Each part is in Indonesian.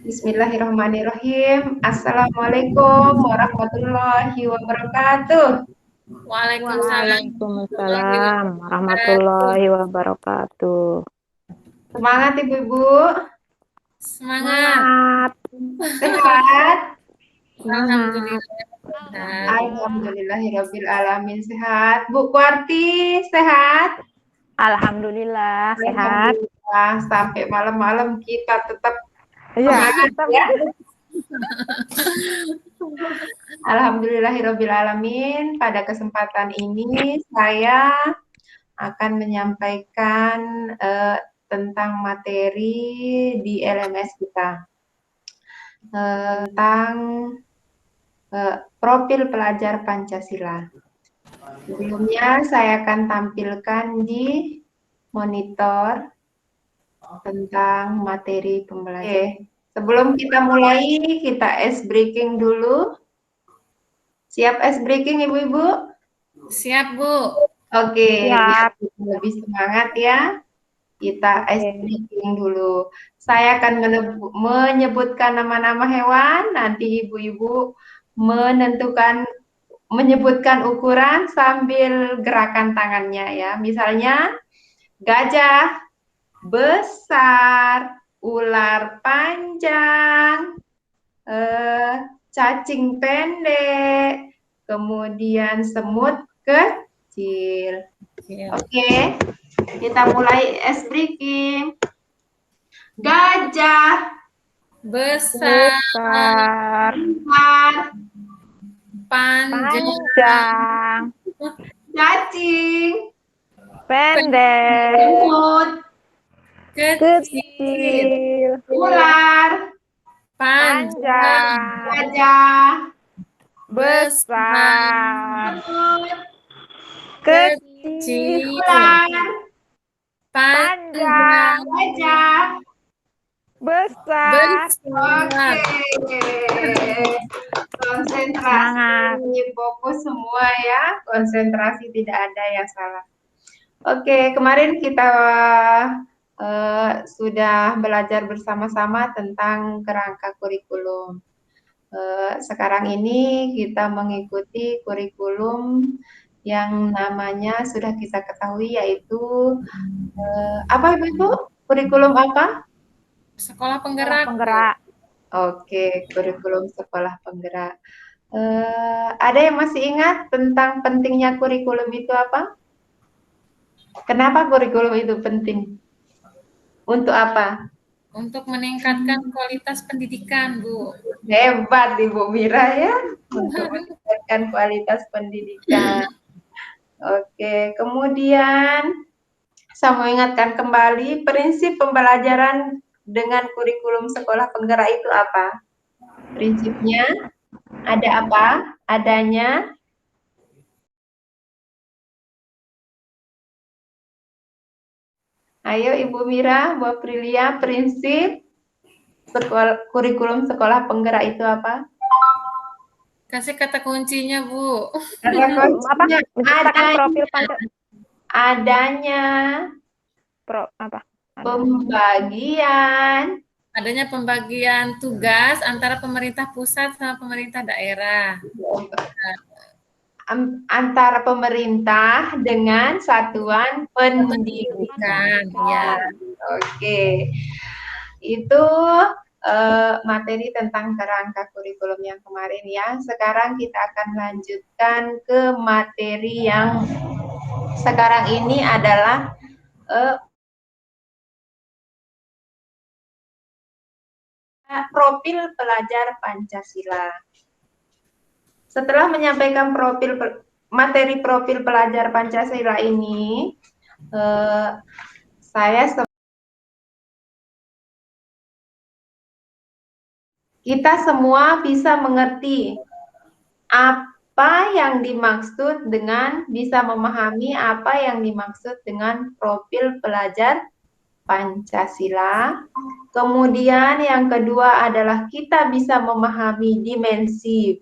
Bismillahirrahmanirrahim. Assalamualaikum warahmatullahi wabarakatuh. Waalaikumsalam warahmatullahi Waalaikumsalam wabarakatuh. warahmatullahi wabarakatuh. Semangat Ibu-ibu. Semangat. Semangat, Sehat? semangat. Alhamdulillah. Alhamdulillahirabbil alamin sehat. Bu Kuarti sehat? Alhamdulillah sehat. Alhamdulillah. Sampai malam-malam kita tetap Iya, semangat tetap. ya. Alhamdulillahirabbil alamin. Pada kesempatan ini saya akan menyampaikan tentang materi di LMS kita tentang profil pelajar Pancasila. Sebelumnya saya akan tampilkan di monitor tentang materi pembelajaran. Sebelum kita mulai, kita ice breaking dulu. Siap ice breaking Ibu-ibu? Siap, Bu. Oke, biar Siap. lebih semangat ya. Kita ice breaking dulu. Saya akan menyebutkan nama-nama hewan, nanti ibu-ibu menyebutkan ukuran sambil gerakan tangannya ya. Misalnya gajah besar, ular panjang, cacing pendek, kemudian semut kecil. Oke. Kita mulai ice breaking. Gajah Besar, panjang, cacing pendek, semut kecil, ular panjang, gajah besar, semut kecil, ular panjang, gajah besar. besar. Konsentrasi, fokus semua ya. Konsentrasi, tidak ada yang salah. Oke, kemarin kita sudah belajar bersama-sama tentang kerangka kurikulum. Sekarang ini kita mengikuti kurikulum yang namanya sudah kita ketahui, yaitu apa Ibu? Kurikulum apa? Sekolah penggerak. Oke, kurikulum sekolah penggerak. Ada yang masih ingat tentang pentingnya kurikulum itu apa? Kenapa kurikulum itu penting? Untuk apa? Untuk meningkatkan kualitas pendidikan, Bu. Hebat Ibu Mira ya, untuk meningkatkan kualitas pendidikan. Oke, kemudian saya mau ingatkan kembali prinsip pembelajaran dengan kurikulum sekolah penggerak itu apa? Prinsipnya ada apa? Adanya ayo Ibu Mira, Bu Aprilia, prinsip kurikulum sekolah penggerak itu apa? Kasih kata kuncinya, Bu. Kata kuncinya adanya pembagian tugas antara pemerintah pusat sama pemerintah daerah. Antara pemerintah dengan satuan pendidikan. Ya. Oke. Itu materi tentang kerangka kurikulum yang kemarin ya. Sekarang kita akan lanjutkan ke materi yang sekarang ini adalah profil pelajar Pancasila. Setelah menyampaikan materi profil pelajar Pancasila ini, kita semua bisa mengerti apa yang dimaksud dengan, bisa memahami apa yang dimaksud dengan profil pelajar Pancasila. Kemudian yang kedua adalah kita bisa memahami dimensi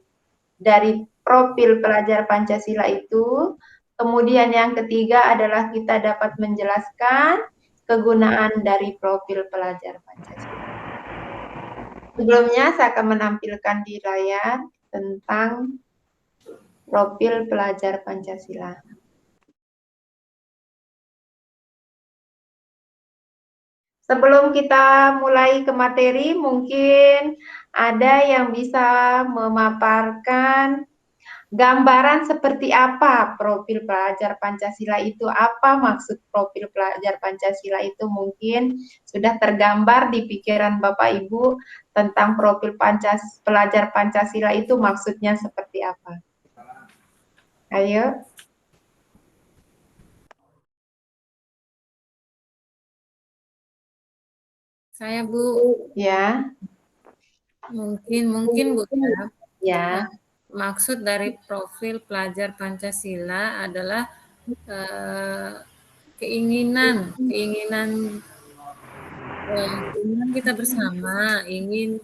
dari profil pelajar Pancasila itu. Kemudian yang ketiga adalah kita dapat menjelaskan kegunaan dari profil pelajar Pancasila. Sebelumnya saya akan menampilkan di layar tentang profil pelajar Pancasila. Sebelum kita mulai ke materi, mungkin ada yang bisa memaparkan gambaran seperti apa profil pelajar Pancasila itu, apa maksud profil pelajar Pancasila itu, mungkin sudah tergambar di pikiran Bapak Ibu tentang profil pelajar Pancasila itu maksudnya seperti apa. Ayo. Saya Bu, Ya. mungkin Bu ya. Ya. Maksud dari profil pelajar Pancasila adalah keinginan kita bersama, ingin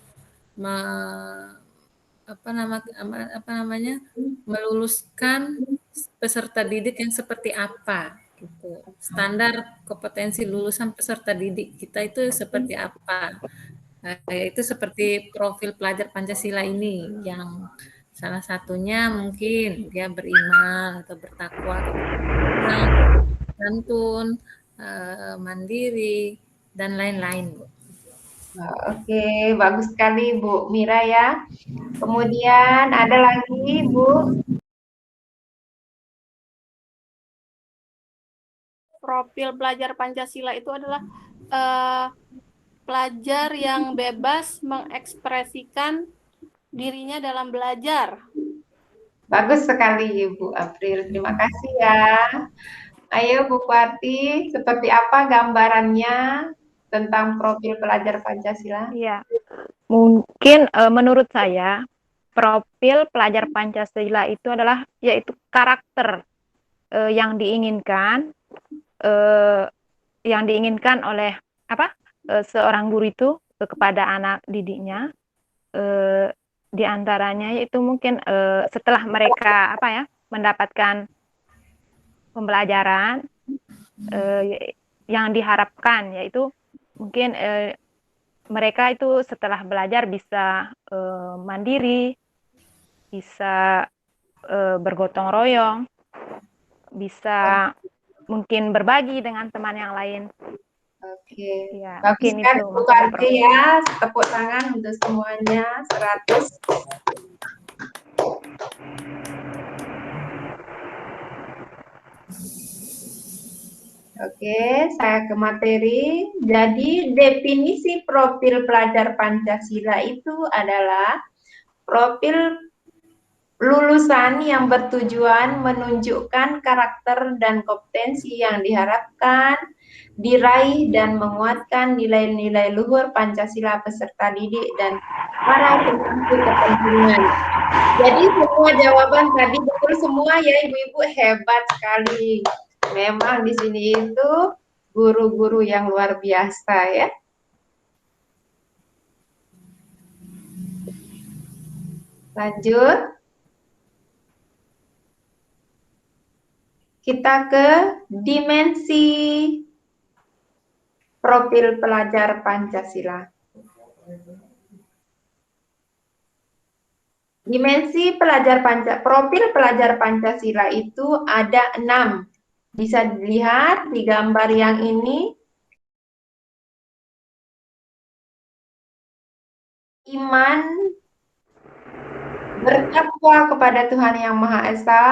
apa namanya meluluskan peserta didik yang seperti apa gitu. Standar kompetensi lulusan peserta didik kita itu seperti apa. Yaitu seperti profil pelajar Pancasila ini yang salah satunya mungkin dia beriman atau bertakwa kepada santun, mandiri dan lain-lain, Bu. Oke, bagus sekali Bu Mira ya. Kemudian ada lagi Bu. Profil pelajar Pancasila itu adalah pelajar yang bebas mengekspresikan dirinya dalam belajar. Bagus sekali Bu April, terima kasih ya. Ayo Bu Kuarti, seperti apa gambarannya tentang profil pelajar Pancasila? Iya. Mungkin menurut saya profil pelajar Pancasila itu adalah yaitu karakter yang diinginkan oleh seorang guru itu kepada anak didiknya. Di antaranya yaitu mungkin setelah mereka mendapatkan pembelajaran yang diharapkan, yaitu mungkin mereka itu setelah belajar bisa mandiri, bisa bergotong royong, bisa mungkin berbagi dengan teman yang lain. Oke, Ya, bagus mungkin sekali itu Bu Kuarti ya. Tepuk tangan untuk semuanya, 100. Oke, saya ke materi. Jadi, definisi profil pelajar Pancasila itu adalah profil lulusan yang bertujuan menunjukkan karakter dan kompetensi yang diharapkan, diraih dan menguatkan nilai-nilai luhur Pancasila peserta didik dan para pemangku kepentingan. Jadi semua jawaban tadi betul semua ya Ibu-ibu, hebat sekali. Memang di sini itu guru-guru yang luar biasa ya. Lanjut. Kita ke dimensi profil pelajar Pancasila. Dimensi profil pelajar Pancasila itu ada 6. Bisa dilihat di gambar yang ini. Iman, bertakwa kepada Tuhan Yang Maha Esa,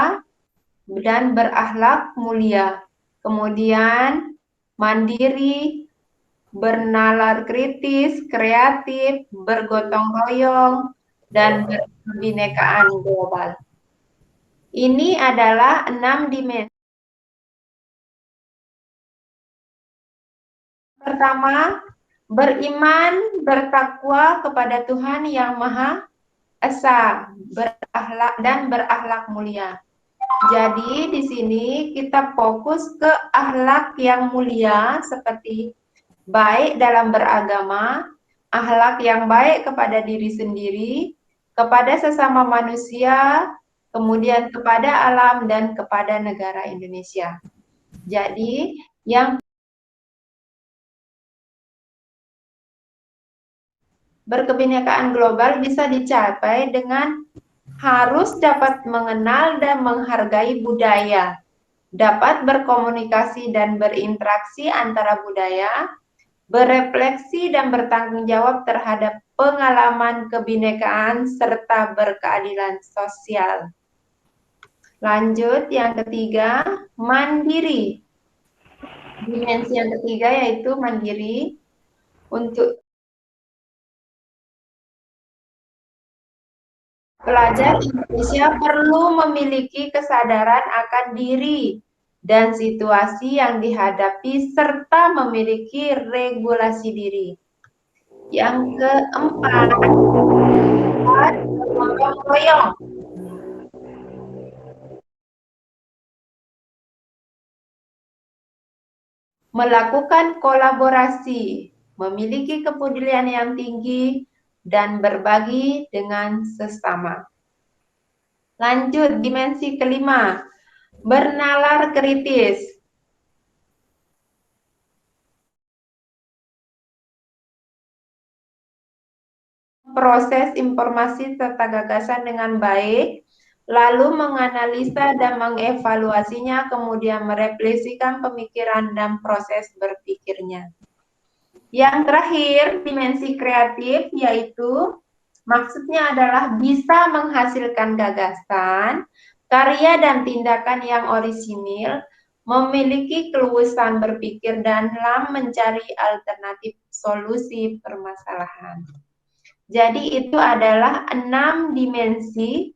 dan berakhlak mulia. Kemudian mandiri, bernalar kritis, kreatif, bergotong royong, dan kebinekaan global. Ini adalah 6 dimensi. Pertama, beriman, bertakwa kepada Tuhan Yang Maha Esa, berakhlak mulia. Jadi di sini kita fokus ke akhlak yang mulia seperti baik dalam beragama, akhlak yang baik kepada diri sendiri, kepada sesama manusia, kemudian kepada alam dan kepada negara Indonesia. Jadi yang Berkebinekaan global bisa dicapai dengan harus dapat mengenal dan menghargai budaya, dapat berkomunikasi dan berinteraksi antara budaya, berefleksi dan bertanggung jawab terhadap pengalaman kebinekaan serta berkeadilan sosial. Lanjut, yang ketiga, mandiri. Dimensi yang ketiga yaitu mandiri. Untuk pelajar Indonesia perlu memiliki kesadaran akan diri dan situasi yang dihadapi serta memiliki regulasi diri. Yang keempat, gotong royong. Melakukan kolaborasi, memiliki kepedulian yang tinggi, dan berbagi dengan sesama. Lanjut, dimensi kelima, bernalar kritis. Proses informasi serta gagasan dengan baik, lalu menganalisa dan mengevaluasinya, kemudian merefleksikan pemikiran dan proses berpikirnya. Yang terakhir, dimensi kreatif, yaitu maksudnya adalah bisa menghasilkan gagasan, karya dan tindakan yang orisinil, memiliki keluasan berpikir dalam mencari alternatif solusi permasalahan. Jadi itu adalah 6 dimensi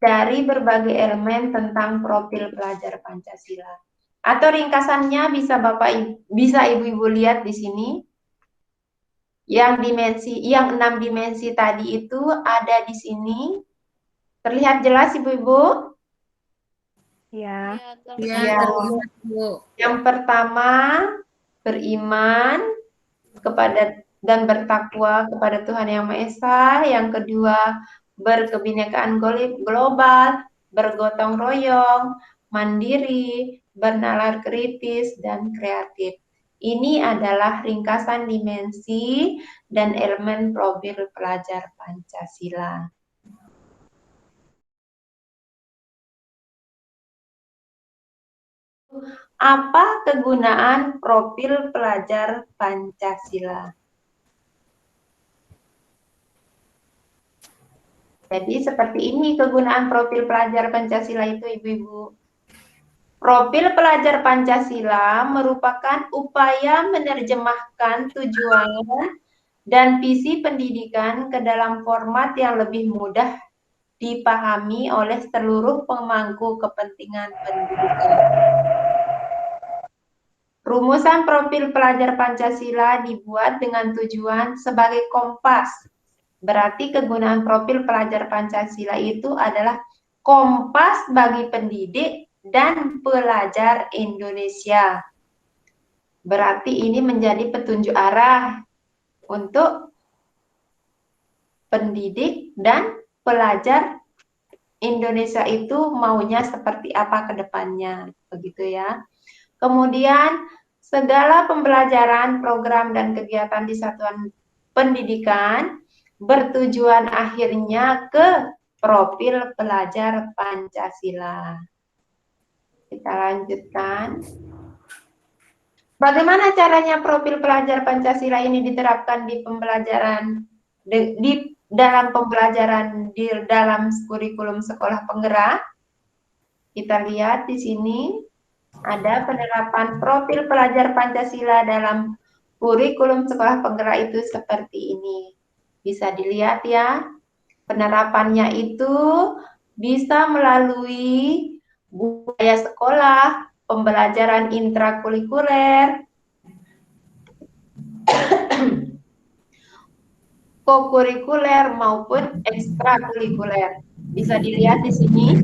dari berbagai elemen tentang profil pelajar Pancasila. Atau ringkasannya bisa Ibu-ibu lihat di sini. Yang 6 dimensi tadi itu ada di sini. Terlihat jelas Ibu-ibu? Ya. Ya, terlihat, Bu. Yang pertama, beriman kepada dan bertakwa kepada Tuhan Yang Maha Esa. Yang kedua, berkebinekaan global, bergotong royong, mandiri, bernalar kritis, dan kreatif. Ini adalah ringkasan dimensi dan elemen profil pelajar Pancasila. Apa kegunaan profil pelajar Pancasila? Jadi seperti ini kegunaan profil pelajar Pancasila itu, Ibu-ibu. Profil pelajar Pancasila merupakan upaya menerjemahkan tujuan dan visi pendidikan ke dalam format yang lebih mudah dipahami oleh seluruh pemangku kepentingan pendidikan. Rumusan profil pelajar Pancasila dibuat dengan tujuan sebagai kompas. Berarti kegunaan profil pelajar Pancasila itu adalah kompas bagi pendidik dan pelajar Indonesia. Berarti ini menjadi petunjuk arah untuk pendidik dan pelajar Indonesia itu maunya seperti apa ke depannya, begitu ya. Kemudian segala pembelajaran, program dan kegiatan di satuan pendidikan bertujuan akhirnya ke profil pelajar Pancasila. Kita lanjutkan. Bagaimana caranya profil pelajar Pancasila ini diterapkan di pembelajaran di dalam kurikulum sekolah penggerak? Kita lihat di sini ada penerapan profil pelajar Pancasila dalam kurikulum sekolah penggerak itu seperti ini. Bisa dilihat ya, penerapannya itu bisa melalui budaya sekolah, pembelajaran intrakurikuler, kokurikuler maupun ekstrakurikuler. Bisa dilihat di sini.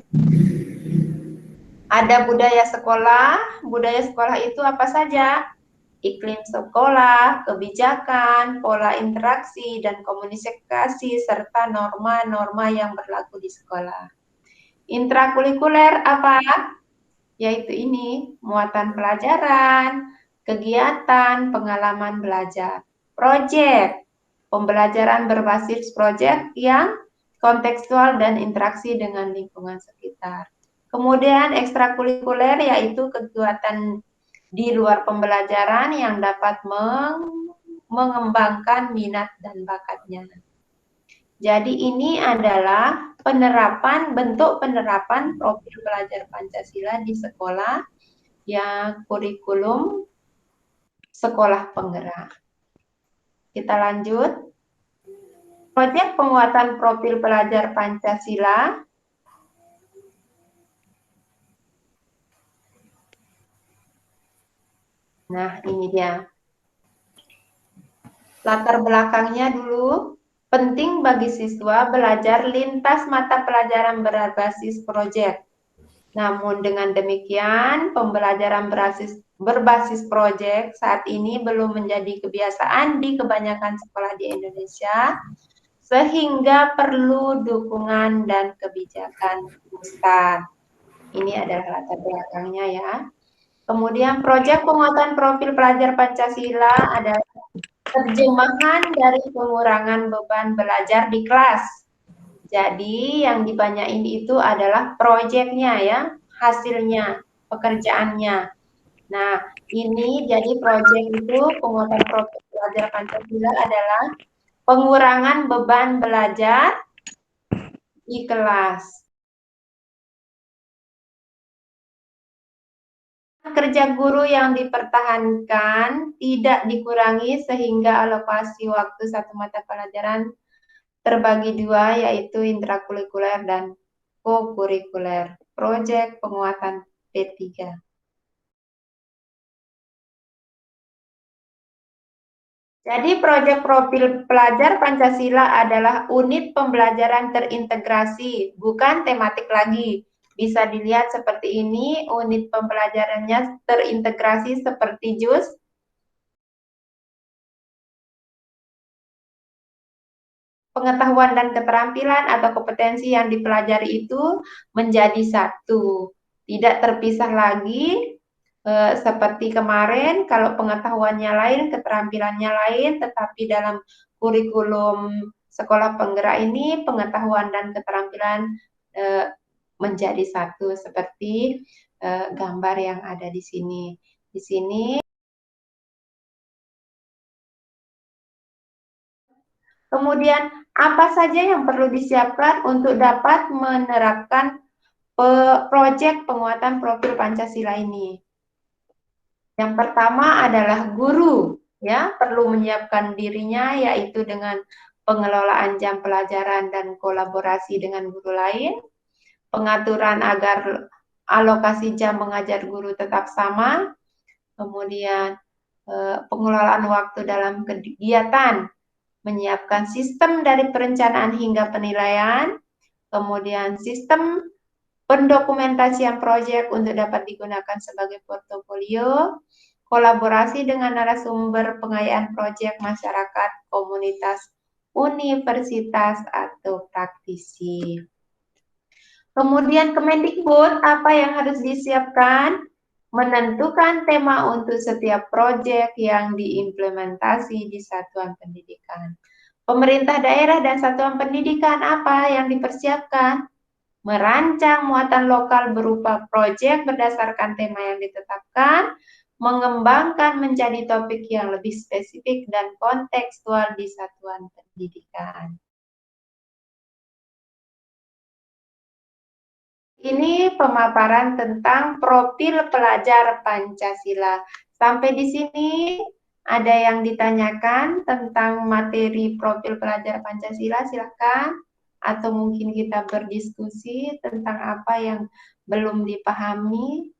Ada budaya sekolah. Budaya sekolah itu apa saja? Iklim sekolah, kebijakan, pola interaksi dan komunikasi serta norma-norma yang berlaku di sekolah. Intrakurikuler apa? Yaitu ini, muatan pelajaran, kegiatan, pengalaman belajar. Project, pembelajaran berbasis project yang kontekstual dan interaksi dengan lingkungan sekitar. Kemudian ekstrakurikuler yaitu kegiatan di luar pembelajaran yang dapat mengembangkan minat dan bakatnya. Jadi ini adalah bentuk penerapan profil pelajar Pancasila di sekolah yang kurikulum sekolah penggerak. Kita lanjut. Proyek penguatan profil pelajar Pancasila. Nah, ini dia. Latar belakangnya dulu, penting bagi siswa belajar lintas mata pelajaran berbasis proyek. Namun dengan demikian, pembelajaran berbasis proyek saat ini belum menjadi kebiasaan di kebanyakan sekolah di Indonesia, sehingga perlu dukungan dan kebijakan pusat. Ini adalah latar belakangnya ya. Kemudian proyek penguatan profil pelajar Pancasila adalah terjemahan dari pengurangan beban belajar di kelas. Jadi yang dibanyain itu adalah proyeknya ya, hasilnya, pekerjaannya. Nah, ini jadi proyek itu penguatan profil pelajar Pancasila adalah pengurangan beban belajar di kelas. Kerja guru yang dipertahankan tidak dikurangi sehingga alokasi waktu satu mata pelajaran terbagi dua, yaitu intrakurikuler dan kokurikuler. Proyek penguatan P3. Jadi proyek profil pelajar Pancasila adalah unit pembelajaran terintegrasi, bukan tematik lagi. Bisa dilihat seperti ini, unit pembelajarannya terintegrasi seperti JUS, pengetahuan dan keterampilan atau kompetensi yang dipelajari itu menjadi satu. Tidak terpisah lagi seperti kemarin, kalau pengetahuannya lain, keterampilannya lain, tetapi dalam kurikulum sekolah penggerak ini pengetahuan dan keterampilan menjadi satu seperti gambar yang ada di sini. Di sini kemudian, apa saja yang perlu disiapkan untuk dapat menerapkan proyek penguatan profil Pancasila ini? Yang pertama adalah guru, ya, perlu menyiapkan dirinya, yaitu dengan pengelolaan jam pelajaran dan kolaborasi dengan guru lain, pengaturan agar alokasi jam mengajar guru tetap sama, kemudian pengelolaan waktu dalam kegiatan, menyiapkan sistem dari perencanaan hingga penilaian, kemudian sistem pendokumentasian proyek untuk dapat digunakan sebagai portofolio, kolaborasi dengan narasumber pengayaan proyek masyarakat, komunitas, universitas, atau praktisi. Kemudian Kemendikbud, apa yang harus disiapkan? Menentukan tema untuk setiap proyek yang diimplementasi di satuan pendidikan. Pemerintah daerah dan satuan pendidikan apa yang dipersiapkan? Merancang muatan lokal berupa proyek berdasarkan tema yang ditetapkan, mengembangkan menjadi topik yang lebih spesifik dan kontekstual di satuan pendidikan. Ini pemaparan tentang profil pelajar Pancasila. Sampai di sini ada yang ditanyakan tentang materi profil pelajar Pancasila, silakan. Atau mungkin kita berdiskusi tentang apa yang belum dipahami.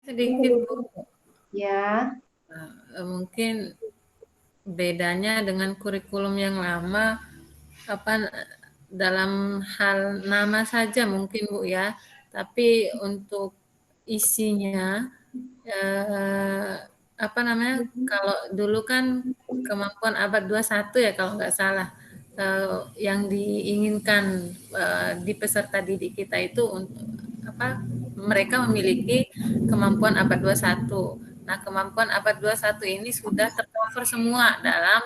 Sedikit, Bu. Ya. Mungkin bedanya dengan kurikulum yang lama dalam hal nama saja mungkin, Bu, ya. Tapi untuk isinya kalau dulu kan kemampuan abad 21 ya kalau nggak salah. yang diinginkan di peserta didik kita itu untuk mereka memiliki kemampuan abad 21. Nah, kemampuan abad 21 ini sudah tercover semua dalam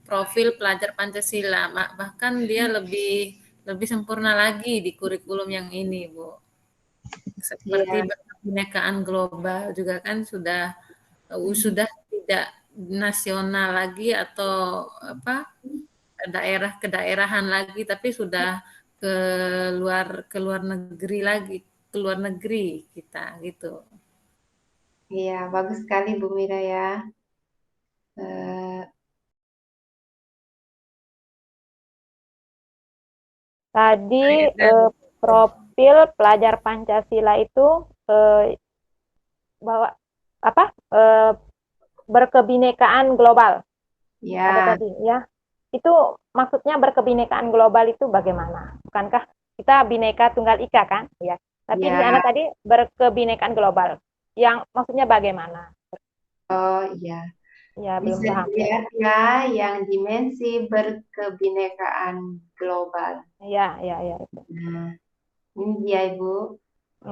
profil pelajar Pancasila. Bahkan dia lebih sempurna lagi di kurikulum yang ini, Bu. Seperti kebinekaan global juga kan sudah tidak nasional lagi atau daerah kedaerahan lagi, tapi sudah ke luar negeri lagi, ke luar negeri kita gitu. Iya, bagus sekali Bu Mira ya. Tadi profil pelajar Pancasila itu bahwa berkebinekaan global. Ya. Ada tadi ya. Itu maksudnya berkebinekaan global itu bagaimana? Bukankah kita bineka tunggal ika kan? Ya. Tapi di sana tadi berkebinekaan global. Yang maksudnya bagaimana? Oh iya. Ya, belum Bisa paham. dilihat ya yang dimensi berkebinekaan global. Ya. Nah, ini dia Ibu.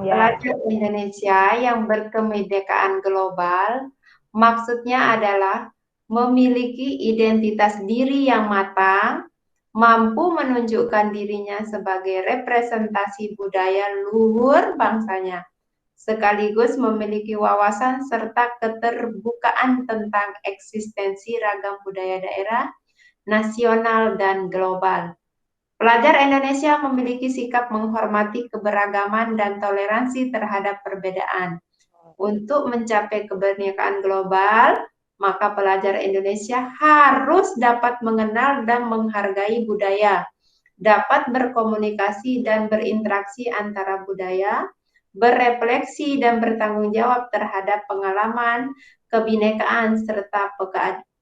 Ya. Pelajar Indonesia yang berkebinekaan global maksudnya adalah memiliki identitas diri yang matang, mampu menunjukkan dirinya sebagai representasi budaya luhur bangsanya, sekaligus memiliki wawasan serta keterbukaan tentang eksistensi ragam budaya daerah, nasional, dan global. Pelajar Indonesia memiliki sikap menghormati keberagaman dan toleransi terhadap perbedaan. Untuk mencapai kebinekaan global, maka pelajar Indonesia harus dapat mengenal dan menghargai budaya, dapat berkomunikasi dan berinteraksi antara budaya, berefleksi dan bertanggung jawab terhadap pengalaman, kebinekaan,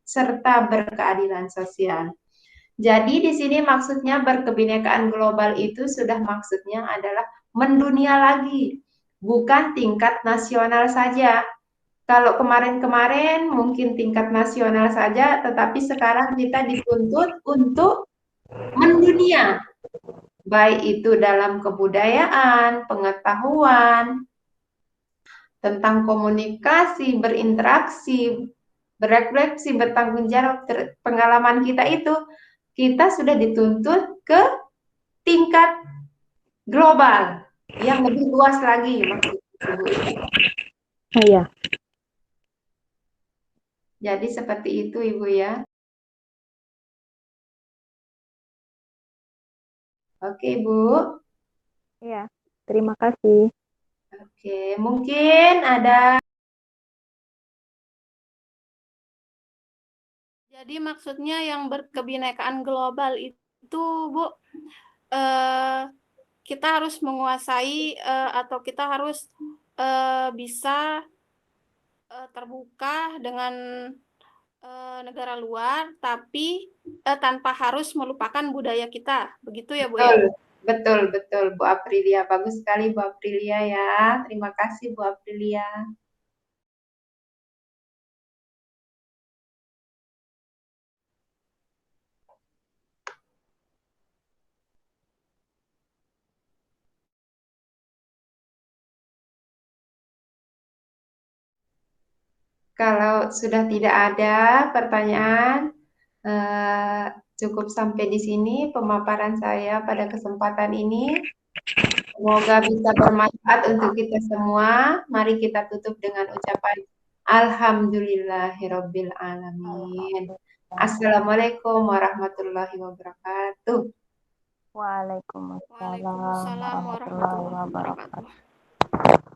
serta berkeadilan sosial. Jadi di sini maksudnya berkebinekaan global itu sudah maksudnya adalah mendunia lagi, bukan tingkat nasional saja. Kalau kemarin-kemarin mungkin tingkat nasional saja, tetapi sekarang kita dituntut untuk mendunia, baik itu dalam kebudayaan, pengetahuan, tentang komunikasi, berinteraksi, berefleksi, bertanggung jawab, pengalaman kita itu, kita sudah dituntut ke tingkat global yang lebih luas lagi maksudnya. Iya. Jadi seperti itu Ibu ya. Oke Bu. Iya, terima kasih. Oke, mungkin ada. Jadi maksudnya yang berkebinekaan global itu, Bu, kita harus menguasai atau kita harus bisa terbuka dengan negara luar, tapi tanpa harus melupakan budaya kita. Begitu ya, Bu ya? Betul Bu Aprilia. Bagus sekali Bu Aprilia ya. Terima kasih Bu Aprilia. Kalau sudah tidak ada pertanyaan, cukup sampai di sini pemaparan saya pada kesempatan ini. Semoga bisa bermanfaat untuk kita semua. Mari kita tutup dengan ucapan Alhamdulillahirabbil alamin. Assalamualaikum warahmatullahi wabarakatuh. Waalaikumsalam Waalaikumsalam warahmatullahi warahmatullahi wabarakatuh. wabarakatuh.